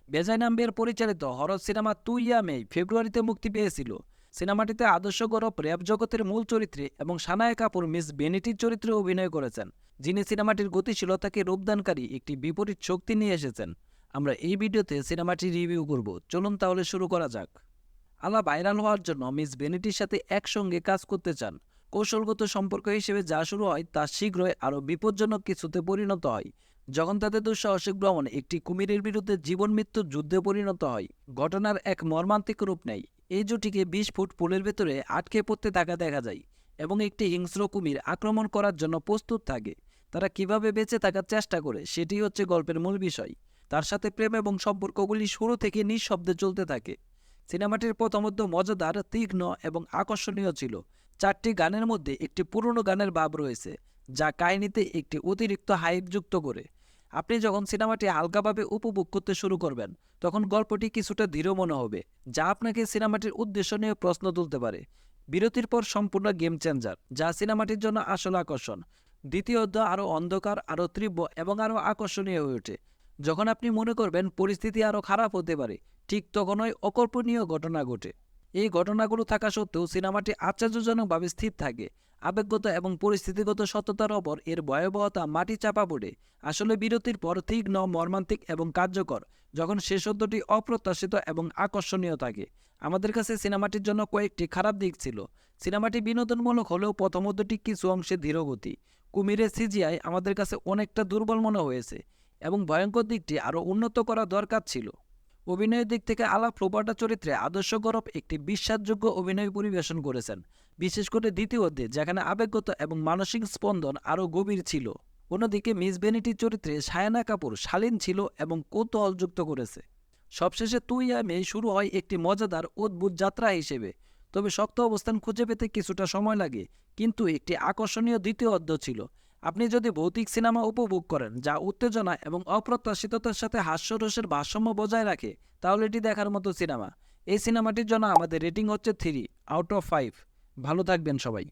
বেজায় নাম্বিয়ার পরিচালিত horror cinema তুই মে ফেব্রুয়ারিতে মুক্তি পেয়েছিল। সিনেমাটিতে আদর্শ গৌরব র্যাব জগতের মূল চরিত্রে এবং সানায়া কাপুর মিস বেনেটির চরিত্রে অভিনয় করেছেন, যিনি সিনেমাটির গতিশীলতাকে রূপদানকারী একটি বিপরীত শক্তি নিয়ে এসেছেন। আমরা এই ভিডিওতে সিনেমাটি রিভিউ করব, চলুন তাহলে শুরু করা যাক। আলা ভাইরাল হওয়ার জন্য মিস বেনেটির সাথে একসঙ্গে কাজ করতে চান। কৌশলগত সম্পর্ক হিসেবে যা শুরু হয় তা শীঘ্রই আরও বিপজ্জনক কিছুতে পরিণত হয়, যখন তাদের দুঃসাহসিক ভ্রমণ একটি কুমিরের বিরুদ্ধে জীবন মৃত্যুর যুদ্ধে পরিণত হয়। ঘটনার এক মর্মান্তিক রূপ নেয়। এই জুটিকে ২০ ফুট পুলের ভেতরে আটকে পড়তে থাকা দেখা যায় এবং একটি হিংস্র কুমির আক্রমণ করার জন্য প্রস্তুত থাকে। তারা কিভাবে বেঁচে থাকার চেষ্টা করে সেটি হচ্ছে গল্পের মূল বিষয়। তার সাথে প্রেম এবং সম্পর্কগুলি শুরু থেকে নিঃশব্দে চলতে থাকে। সিনেমাটির প্রথমত মজাদার, তীক্ষ্ণ এবং আকর্ষণীয় ছিল। ৪টি গানের মধ্যে একটি পুরনো গানের ভাব রয়েছে, যা কাহিনীতে একটি অতিরিক্ত হাইপ যুক্ত করে। আপনি যখন সিনেমাটি হালকাভাবে উপভোগ করতে শুরু করবেন, তখন গল্পটি কিছুটা ধীর মনে হবে, যা আপনাকে সিনেমাটির উদ্দেশ্য নিয়ে প্রশ্ন তুলতে পারে। বিরতির পর সম্পূর্ণ গেম চেঞ্জার, যা সিনেমাটির জন্য আসল আকর্ষণ। দ্বিতীয় অধ্যায় আরও অন্ধকার, আরও তীব্র এবং আরও আকর্ষণীয় হয়ে ওঠে। যখন আপনি মনে করবেন পরিস্থিতি আরও খারাপ হতে পারে, ঠিক তখনই অকল্পনীয় ঘটনা ঘটে। এই ঘটনাগুলো থাকা সত্ত্বেও সিনেমাটি আশ্চর্যজনকভাবে স্থির থাকে। আবেগগত এবং পরিস্থিতিগত সত্যতার ওপর এর ভয়াবহতা মাটি চাপা পড়ে। আসলে বিরতির পর তীক্ষ্ণ, মর্মান্তিক এবং কার্যকর, যখন শেষ অন্তটি অপ্রত্যাশিত এবং আকর্ষণীয় থাকে। আমাদের কাছে সিনেমাটির জন্য কয়েকটি খারাপ দিক ছিল। সিনেমাটি বিনোদনমূলক হলেও প্রথম অর্ধটি কিছু অংশে ধীরগতি। কুমিরের সিজিআই আমাদের কাছে অনেকটা দুর্বল মনে হয়েছে এবং ভয়ঙ্কর দিকটি আরও উন্নত করা দরকার ছিল। অভিনয়ের দিক থেকে আলা প্রোপাটা চরিত্রে আদর্শ গৌরব একটি বিশ্বাসযোগ্য অভিনয় পরিবেশন করেছেন, বিশেষ করে দ্বিতীয় অধ্যায়ে, যেখানে আবেগগত এবং মানসিক স্পন্দন আরও গভীর ছিল। অন্যদিকে মিস বেনেটির চরিত্রে সায়ানা কাপুর শালীন ছিল এবং কৌতূহলযুক্ত করেছে। সবশেষে তুই আমি শুরু হয় একটি মজাদার, অদ্ভুত যাত্রা হিসেবে। তবে শক্ত অবস্থান খুঁজে পেতে কিছুটা সময় লাগে, কিন্তু একটি আকর্ষণীয় দ্বিতীয় অধ্যায় ছিল। আপনি যদি ভৌতিক সিনেমা উপভোগ করেন, যা উত্তেজনা এবং অপ্রত্যাশিততার সাথে হাস্যরসের ভারসাম্য বজায় রাখে, তাহলে এটি দেখার মতো সিনেমা। এই সিনেমাটির জন্য আমাদের রেটিং হচ্ছে 3 আউট অফ 5। ভালো থাকবেন সবাই।